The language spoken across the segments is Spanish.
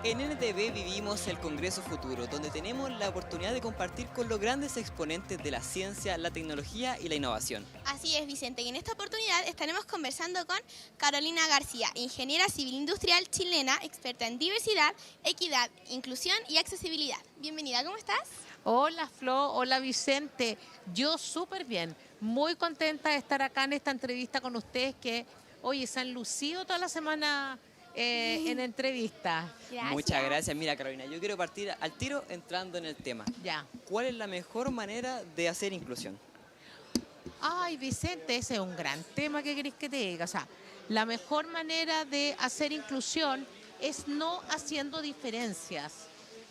En NTV vivimos el Congreso Futuro, donde tenemos la oportunidad de compartir con los grandes exponentes de la ciencia, la tecnología y la innovación. Así es, Vicente, y en esta oportunidad estaremos conversando con Carolina García, ingeniera civil industrial chilena, experta en diversidad, equidad, inclusión y accesibilidad. Bienvenida, ¿cómo estás? Hola Flo, hola Vicente, yo súper bien, muy contenta de estar acá en esta entrevista con ustedes que, oye, se han lucido toda la semana en entrevista. Gracias. Muchas gracias. Mira, Carolina, yo quiero partir al tiro entrando en el tema. Ya. ¿Cuál es la mejor manera de hacer inclusión? Ay, Vicente, ese es un gran tema que querés que te diga. O sea, la mejor manera de hacer inclusión es no haciendo diferencias.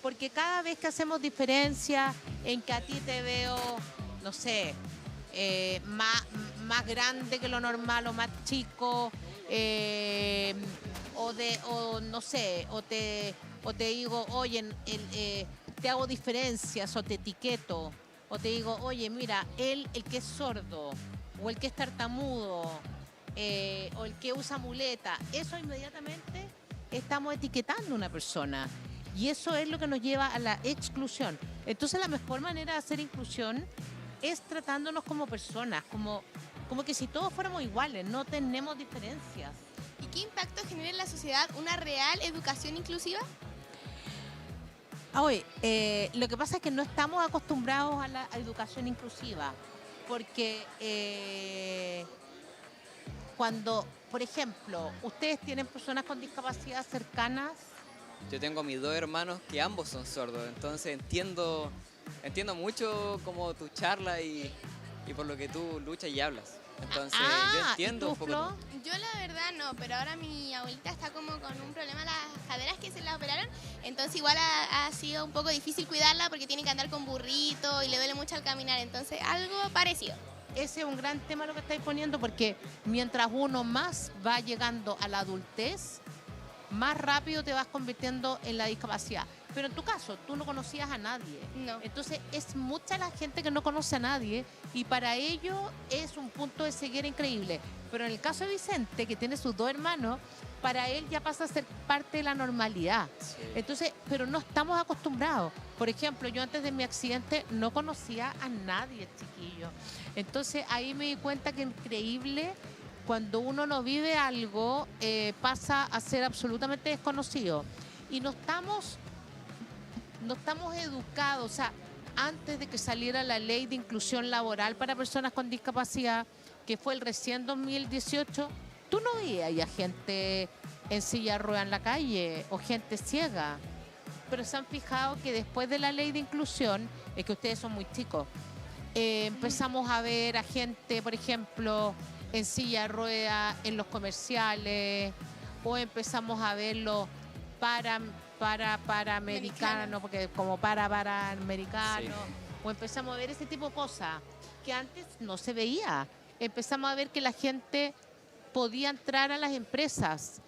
Porque cada vez que hacemos diferencias en que a ti te veo, no sé, más grande que lo normal o más chico, o no sé, o te digo, oye, te hago diferencias o te etiqueto, o te digo, oye, mira, el que es sordo, o el que es tartamudo, o el que usa muleta, eso inmediatamente estamos etiquetando a una persona. Y eso es lo que nos lleva a la exclusión. Entonces la mejor manera de hacer inclusión es tratándonos como personas, como que si todos fuéramos iguales, no tenemos diferencias. ¿Y qué impacto genera en la sociedad una real educación inclusiva? Oye, lo que pasa es que no estamos acostumbrados a la educación inclusiva, porque cuando, por ejemplo, ustedes tienen personas con discapacidad cercanas. Yo tengo a mis dos hermanos que ambos son sordos, entonces entiendo mucho como tu charla y por lo que tú luchas y hablas. Entonces yo entiendo ¿y tú, un poco. Flo? Yo la verdad no, pero ahora mi abuelita está como con un problema en las caderas que se la operaron, entonces igual ha sido un poco difícil cuidarla porque tiene que andar con burrito y le duele mucho al caminar, entonces algo parecido. Ese es un gran tema lo que estáis poniendo, porque mientras uno más va llegando a la adultez, más rápido te vas convirtiendo en la discapacidad. Pero en tu caso, tú no conocías a nadie. No. Entonces, es mucha la gente que no conoce a nadie y para ello es un punto de ceguera increíble. Pero en el caso de Vicente, que tiene sus dos hermanos, para él ya pasa a ser parte de la normalidad. Sí. Entonces, pero no estamos acostumbrados. Por ejemplo, yo antes de mi accidente no conocía a nadie, chiquillo. Entonces, ahí me di cuenta que increíble. Cuando uno no vive algo, pasa a ser absolutamente desconocido. Y no estamos educados. O sea, antes de que saliera la ley de inclusión laboral para personas con discapacidad, que fue el recién 2018, tú no veías ya gente en silla de ruedas en la calle o gente ciega. Pero se han fijado que después de la ley de inclusión, es que ustedes son muy chicos, empezamos a ver a gente, por ejemplo, en silla de ruedas, en los comerciales, o empezamos a verlo americano, porque como americano, Sí. o empezamos a ver ese tipo de cosas que antes no se veía. Empezamos a ver que la gente podía entrar a las empresas,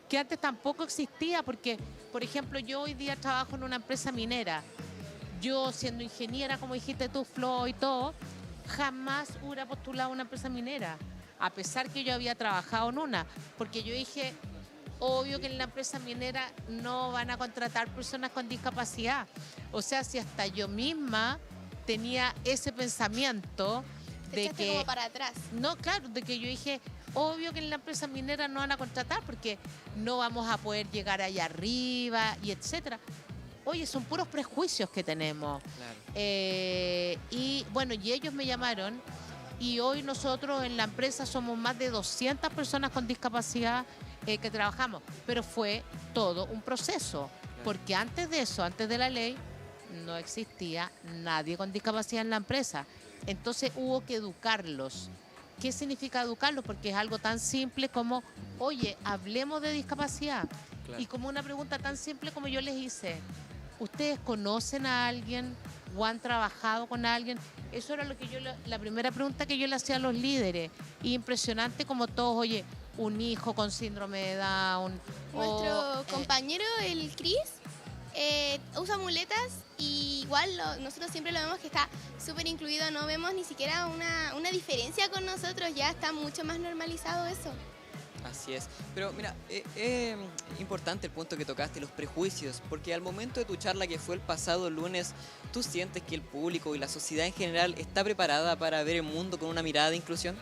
que antes tampoco existía, porque, por ejemplo, yo hoy día trabajo en una empresa minera. Yo, siendo ingeniera, como dijiste tú, Flo, y todo, jamás hubiera postulado a una empresa minera, a pesar que yo había trabajado en una, porque yo dije, obvio que en la empresa minera no van a contratar personas con discapacidad. O sea, si hasta yo misma tenía ese pensamiento Te de echaste que... como para atrás. No, claro, de que yo dije, obvio que en la empresa minera no van a contratar porque no vamos a poder llegar allá arriba y etcétera. Oye, son puros prejuicios que tenemos. Claro. Y bueno, y ellos me llamaron y hoy nosotros en la empresa somos más de 200 personas con discapacidad que trabajamos, pero fue todo un proceso, porque antes de eso, antes de la ley, no existía nadie con discapacidad en la empresa. Entonces hubo que educarlos. ¿Qué significa educarlos? Porque es algo tan simple como, oye, hablemos de discapacidad. Claro. Y como una pregunta tan simple como yo les hice, ¿ustedes conocen a alguien o han trabajado con alguien? Eso era lo que la primera pregunta que yo le hacía a los líderes. Y impresionante como todos, oye, un hijo con síndrome de Down. Nuestro compañero, el Chris, usa muletas y igual nosotros siempre lo vemos que está súper incluido, no vemos ni siquiera una diferencia con nosotros, ya está mucho más normalizado eso. Así es. Pero mira, es importante el punto que tocaste, los prejuicios, porque al momento de tu charla que fue el pasado lunes, ¿tú sientes que el público y la sociedad en general está preparada para ver el mundo con una mirada de inclusión?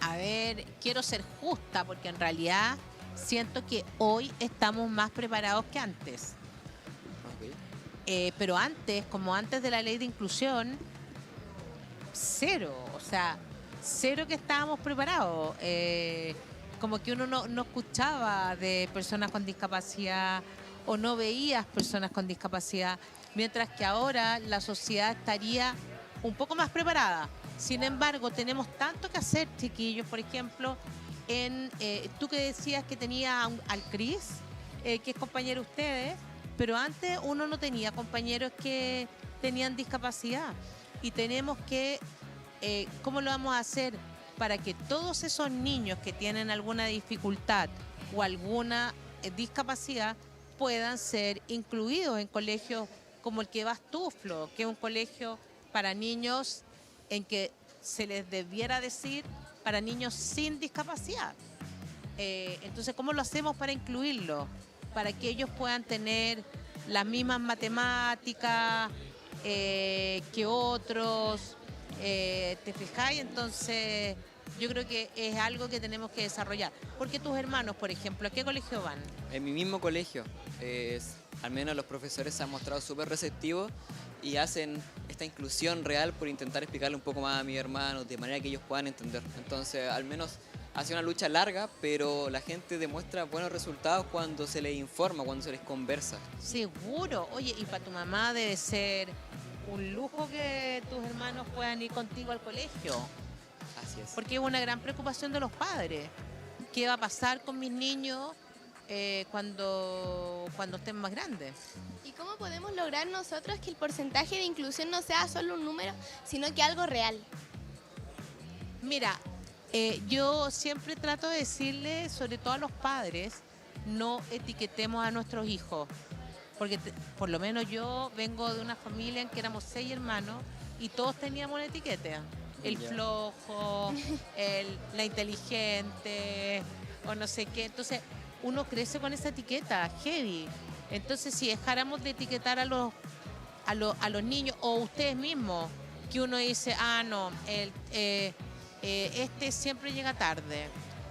A ver, quiero ser justa porque en realidad siento que hoy estamos más preparados que antes. Ok. Pero antes, como antes de la ley de inclusión, cero, o sea, cero que estábamos preparados. Como que uno no escuchaba de personas con discapacidad o no veías personas con discapacidad, mientras que ahora la sociedad estaría un poco más preparada. Sin embargo, tenemos tanto que hacer, chiquillos, por ejemplo, tú que decías que tenía al Cris, que es compañero de ustedes, pero antes uno no tenía compañeros que tenían discapacidad y tenemos que, ¿cómo lo vamos a hacer para que todos esos niños que tienen alguna dificultad o alguna discapacidad puedan ser incluidos en colegios como el que vas tú, Flo, que es un colegio para niños en que se les debiera decir para niños sin discapacidad? Entonces, ¿cómo lo hacemos para incluirlo? Para que ellos puedan tener las mismas matemáticas que otros. ¿Te fijáis? Entonces, yo creo que es algo que tenemos que desarrollar. Porque tus hermanos, por ejemplo, ¿a qué colegio van? En mi mismo colegio, al menos los profesores se han mostrado súper receptivos y hacen esta inclusión real por intentar explicarle un poco más a mis hermanos, de manera que ellos puedan entender. Entonces, al menos ha sido una lucha larga, pero la gente demuestra buenos resultados cuando se les informa, cuando se les conversa. Seguro. Oye, y para tu mamá debe ser un lujo que tus hermanos puedan ir contigo al colegio. Así es. Porque es una gran preocupación de los padres. ¿Qué va a pasar con mis niños cuando estén más grandes? ¿Y cómo podemos lograr nosotros que el porcentaje de inclusión no sea solo un número, sino que algo real? Mira, yo siempre trato de decirle, sobre todo a los padres, no etiquetemos a nuestros hijos. Porque por lo menos yo vengo de una familia en que éramos 6 hermanos y todos teníamos una etiqueta. El Ya. flojo, la inteligente, o no sé qué. Entonces, uno crece con esa etiqueta, heavy. Entonces, si dejáramos de etiquetar a los niños, o ustedes mismos, que uno dice, no, este siempre llega tarde,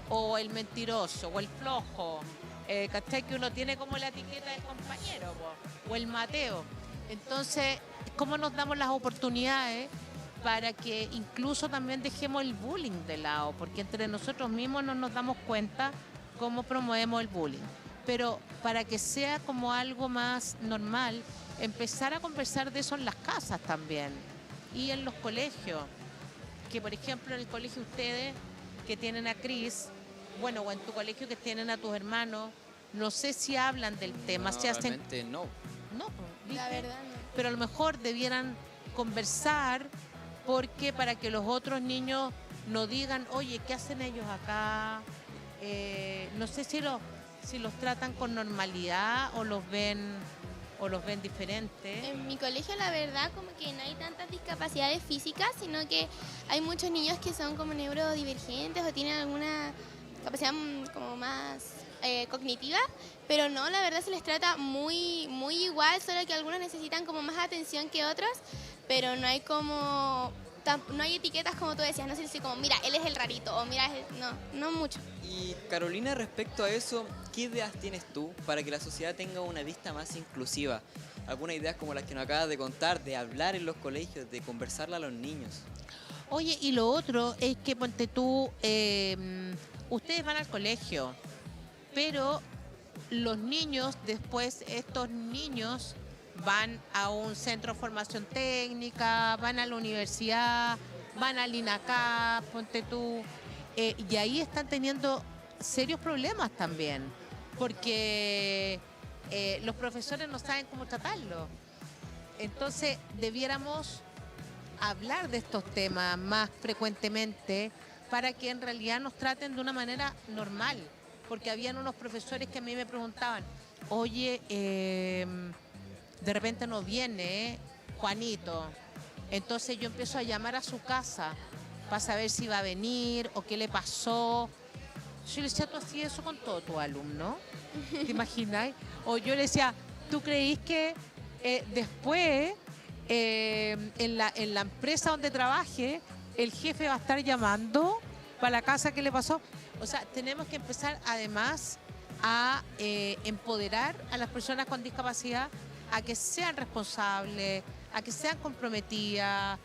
o el mentiroso, o el flojo, ¿cachai? Que uno tiene como la etiqueta del compañero, o el Mateo. Entonces, ¿cómo nos damos las oportunidades para que incluso también dejemos el bullying de lado? Porque entre nosotros mismos no nos damos cuenta cómo promovemos el bullying. Pero para que sea como algo más normal, empezar a conversar de eso en las casas también y en los colegios. Que por ejemplo en el colegio ustedes que tienen a Cris, bueno, o en tu colegio que tienen a tus hermanos, no sé si hablan del tema, No, si hacen... realmente no. No, pues, La ¿viste? verdad, no. Pero a lo mejor debieran conversar porque para que los otros niños no digan, oye, ¿qué hacen ellos acá? No sé si los tratan con normalidad o los ven diferentes. En mi colegio la verdad como que no hay tantas discapacidades físicas, sino que hay muchos niños que son como neurodivergentes o tienen alguna capacidad como más cognitiva, pero no, la verdad se les trata muy, muy igual, solo que algunos necesitan como más atención que otros, pero no hay como, no hay etiquetas como tú decías, no sé si como, mira, él es el rarito, o mira, no mucho. Y Carolina, respecto a eso, ¿qué ideas tienes tú para que la sociedad tenga una vista más inclusiva? ¿Algunas ideas como las que nos acabas de contar, de hablar en los colegios, de conversarle a los niños? Oye, y lo otro es que, ponte tú, ustedes van al colegio, pero los niños, después estos niños van a un centro de formación técnica, van a la universidad, van al INACAP, ponte tú, y ahí están teniendo serios problemas también, porque los profesores no saben cómo tratarlo. Entonces, debiéramos hablar de estos temas más frecuentemente para que en realidad nos traten de una manera normal. Porque habían unos profesores que a mí me preguntaban, oye, de repente no viene Juanito. Entonces yo empiezo a llamar a su casa para saber si va a venir o qué le pasó. Yo le decía, ¿tú hacías eso con todos tus alumnos? ¿Te imaginas? O yo le decía, ¿tú creís que después en la empresa donde trabaje el jefe va a estar llamando para la casa que le pasó? O sea, tenemos que empezar además a empoderar a las personas con discapacidad a que sean responsables, a que sean comprometidas,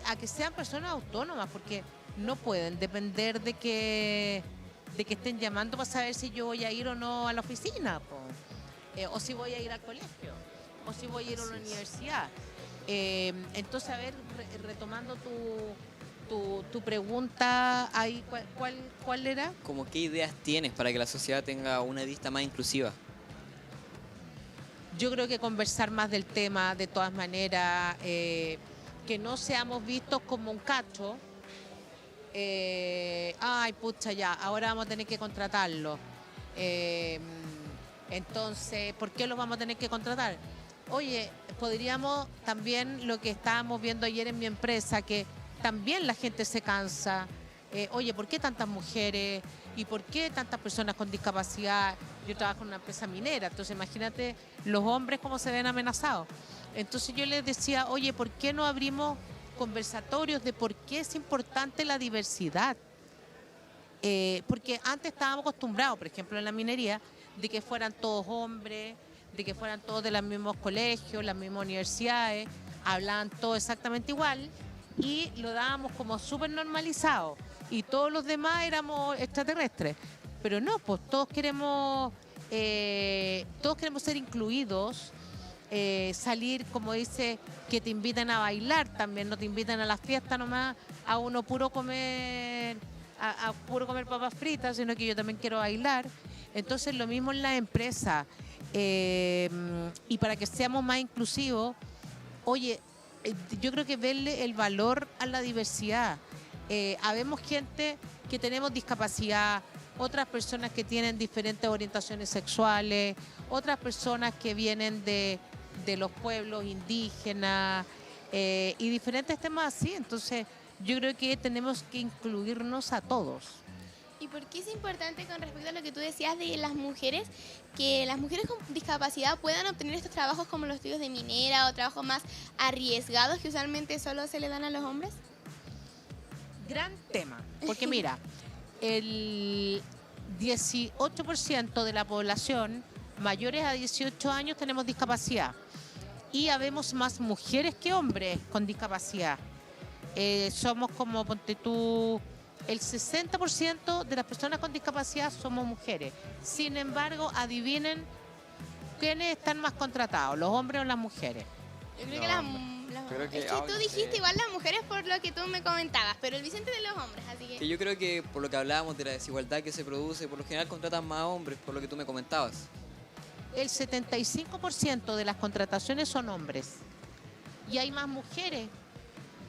a que sean personas autónomas, porque no pueden depender de que estén llamando para saber si yo voy a ir o no a la oficina, po. O si voy a ir al colegio, o si voy a ir a la universidad. Entonces, a ver, retomando tu pregunta, ahí, ¿cuál era? Como qué ideas tienes para que la sociedad tenga una vista más inclusiva. Yo creo que conversar más del tema, de todas maneras, que no seamos vistos como un cacho. Ay, pucha, ya, ahora vamos a tener que contratarlo. Entonces, ¿por qué los vamos a tener que contratar? Oye, podríamos también, lo que estábamos viendo ayer en mi empresa, que también la gente se cansa. Oye, ¿por qué tantas mujeres? ¿Y por qué tantas personas con discapacidad? Yo trabajo en una empresa minera, entonces imagínate los hombres cómo se ven amenazados. Entonces yo les decía, oye, ¿por qué no abrimos conversatorios de por qué es importante la diversidad? Porque antes estábamos acostumbrados, por ejemplo, en la minería, de que fueran todos hombres, de que fueran todos de los mismos colegios, las mismas universidades, hablaban todos exactamente igual y lo dábamos como súper normalizado y todos los demás éramos extraterrestres. Pero no, pues todos queremos ser incluidos, salir, como dice, que te invitan a bailar también, no te invitan a las fiestas nomás a uno puro comer, a puro comer papas fritas, sino que yo también quiero bailar. Entonces lo mismo en la empresa. Y para que seamos más inclusivos, oye, yo creo que verle el valor a la diversidad. Habemos gente que tenemos discapacidad, otras personas que tienen diferentes orientaciones sexuales, otras personas que vienen de los pueblos indígenas y diferentes temas así. Entonces, yo creo que tenemos que incluirnos a todos. ¿Y por qué es importante con respecto a lo que tú decías de las mujeres, que las mujeres con discapacidad puedan obtener estos trabajos como los estudios de minera o trabajos más arriesgados que usualmente solo se le dan a los hombres? Gran tema, porque mira, el 18% de la población mayores a 18 años tenemos discapacidad y habemos más mujeres que hombres con discapacidad. Somos como, ponte tú, el 60% de las personas con discapacidad somos mujeres. Sin embargo, adivinen quiénes están más contratados, los hombres o las mujeres. Yo creo que es que tú dijiste igual las mujeres por lo que tú me comentabas, pero el Vicente de los hombres, así que... Que yo creo que por lo que hablábamos de la desigualdad que se produce, por lo general contratan más hombres, por lo que tú me comentabas. El 75% de las contrataciones son hombres y hay más mujeres.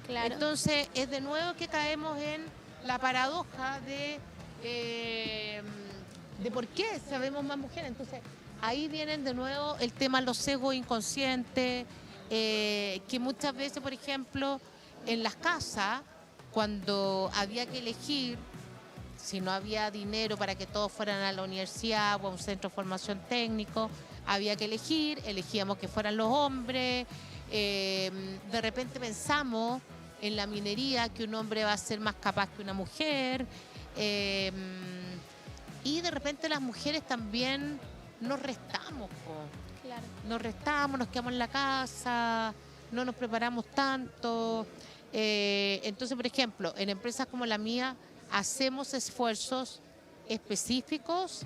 Claro. Entonces, es de nuevo que caemos en la paradoja de por qué sabemos más mujeres. Entonces, ahí vienen de nuevo el tema de los sesgos inconscientes, que muchas veces, por ejemplo, en las casas, cuando había que elegir, si no había dinero para que todos fueran a la universidad o a un centro de formación técnico, había que elegíamos que fueran los hombres. De repente pensamos en la minería que un hombre va a ser más capaz que una mujer. Y de repente las mujeres también nos restamos, Claro. nos restamos, nos quedamos en la casa, no nos preparamos tanto. Entonces, por ejemplo, en empresas como la mía hacemos esfuerzos específicos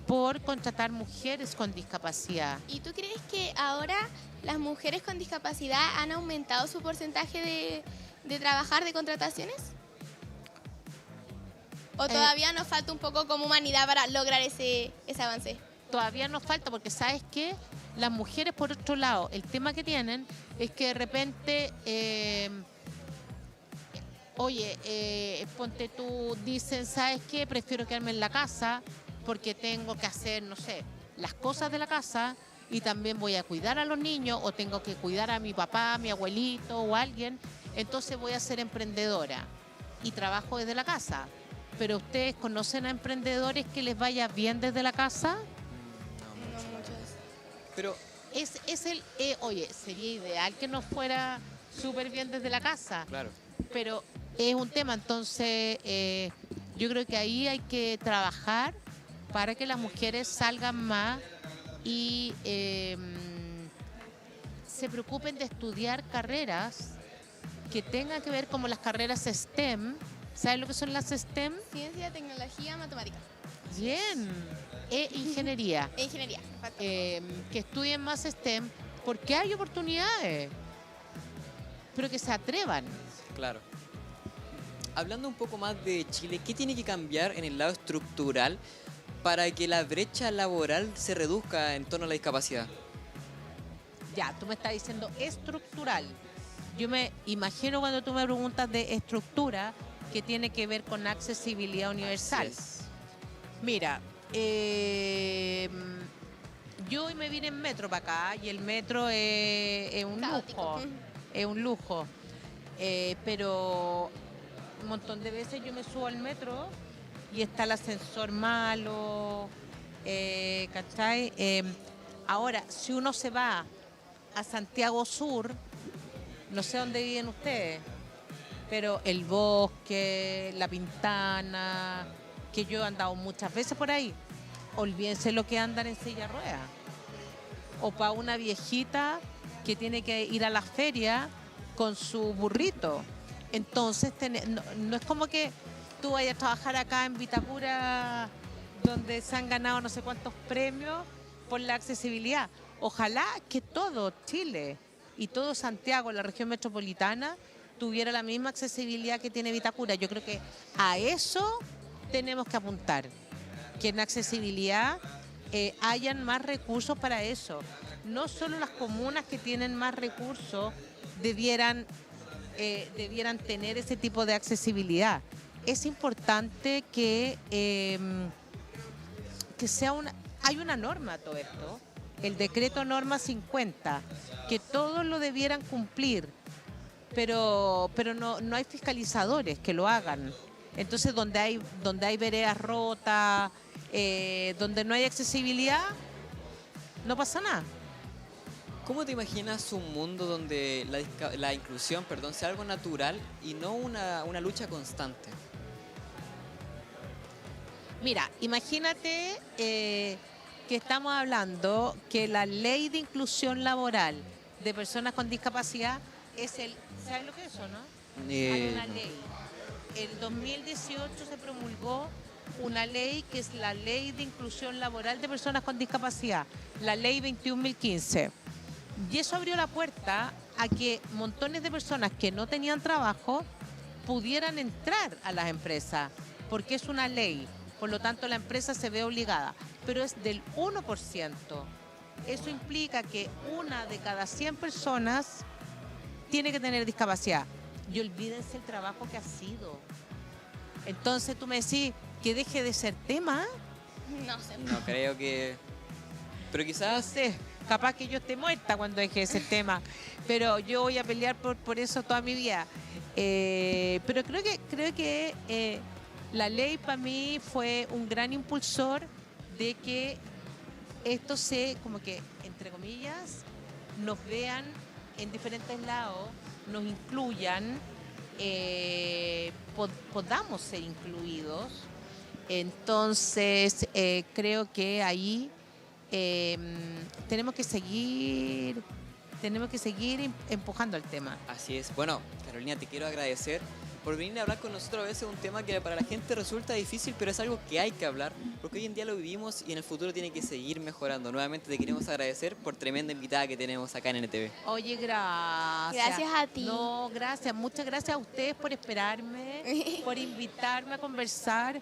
por contratar mujeres con discapacidad. ¿Y tú crees que ahora las mujeres con discapacidad han aumentado su porcentaje de trabajar, de contrataciones? ¿O todavía nos falta un poco como humanidad para lograr ese avance? Todavía nos falta porque, ¿sabes qué? Las mujeres, por otro lado, el tema que tienen es que de repente, ponte tú, dicen, ¿sabes qué? Prefiero quedarme en la casa porque tengo que hacer, no sé, las cosas de la casa y también voy a cuidar a los niños o tengo que cuidar a mi papá, a mi abuelito o a alguien, entonces voy a ser emprendedora. y trabajo desde la casa. Pero ustedes conocen a emprendedores que les vaya bien desde la casa. No No mucho, la muchos. verdad. Pero Oye, sería ideal que nos fuera súper bien desde la casa, claro, pero es un tema, entonces yo creo que ahí hay que trabajar para que las mujeres salgan más y se preocupen de estudiar carreras que tengan que ver como las carreras STEM. ¿Sabes lo que son las STEM? Ciencia, tecnología, matemática. Bien. E ingeniería. E ingeniería. Falta. Que estudien más STEM porque hay oportunidades, pero que se atrevan. claro. Hablando un poco más de Chile, ¿qué tiene que cambiar en el lado estructural para que la brecha laboral se reduzca en torno a la discapacidad? Ya, tú me estás diciendo estructural. Yo me imagino cuando tú me preguntas de estructura que tiene que ver con accesibilidad universal. Así es. Mira, yo hoy me vine en metro para acá y el metro es un Caótico. lujo. Es un lujo. Pero un montón de veces yo me subo al metro y está el ascensor malo, ¿cachai? Ahora, si uno se va a Santiago Sur, no sé dónde viven ustedes, pero el Bosque, La Pintana, que yo he andado muchas veces por ahí, olvídense lo que andan en silla de ruedas. O para una viejita que tiene que ir a la feria con su burrito. Entonces, no es como que tú vayas a trabajar acá en Vitacura, donde se han ganado no sé cuántos premios por la accesibilidad. Ojalá que todo Chile y todo Santiago, la región metropolitana, tuviera la misma accesibilidad que tiene Vitacura. Yo creo que a eso tenemos que apuntar, que en accesibilidad hayan más recursos para eso. No solo las comunas que tienen más recursos debieran tener ese tipo de accesibilidad. Es importante que hay una norma a todo esto, el decreto norma 50, que todos lo debieran cumplir, pero no hay fiscalizadores que lo hagan. Entonces, donde hay veredas rotas, donde no hay accesibilidad, no pasa nada. ¿Cómo te imaginas un mundo donde la inclusión, sea algo natural y no una lucha constante? Mira, imagínate que estamos hablando que la ley de inclusión laboral de personas con discapacidad es ¿sabes lo que es eso, no? Hay una No. ley. En 2018 se promulgó una ley que es la Ley de Inclusión Laboral de Personas con Discapacidad, la Ley 21.015. Y eso abrió la puerta a que montones de personas que no tenían trabajo pudieran entrar a las empresas, porque es una ley. Por lo tanto, la empresa se ve obligada, pero es del 1%. Eso implica que una de cada 100 personas tiene que tener discapacidad. Y olvídense el trabajo que ha sido. Entonces tú me decís que deje de ser tema. No sé. No creo que... Pero No quizás... sé, capaz que yo esté muerta cuando deje de ser tema, pero yo voy a pelear por eso toda mi vida. Pero creo que la ley para mí fue un gran impulsor de que esto como que, entre comillas, nos vean en diferentes lados, nos incluyan, podamos ser incluidos. Entonces, creo que ahí tenemos que seguir empujando el tema. Así es. Bueno, Carolina, te quiero agradecer por venir a hablar con nosotros. A veces es un tema que para la gente resulta difícil, pero es algo que hay que hablar, porque hoy en día lo vivimos y en el futuro tiene que seguir mejorando. Nuevamente te queremos agradecer por tremenda invitada que tenemos acá en NTV. Oye, gracias. Gracias a ti. No, gracias. Muchas gracias a ustedes por esperarme, por invitarme a conversar.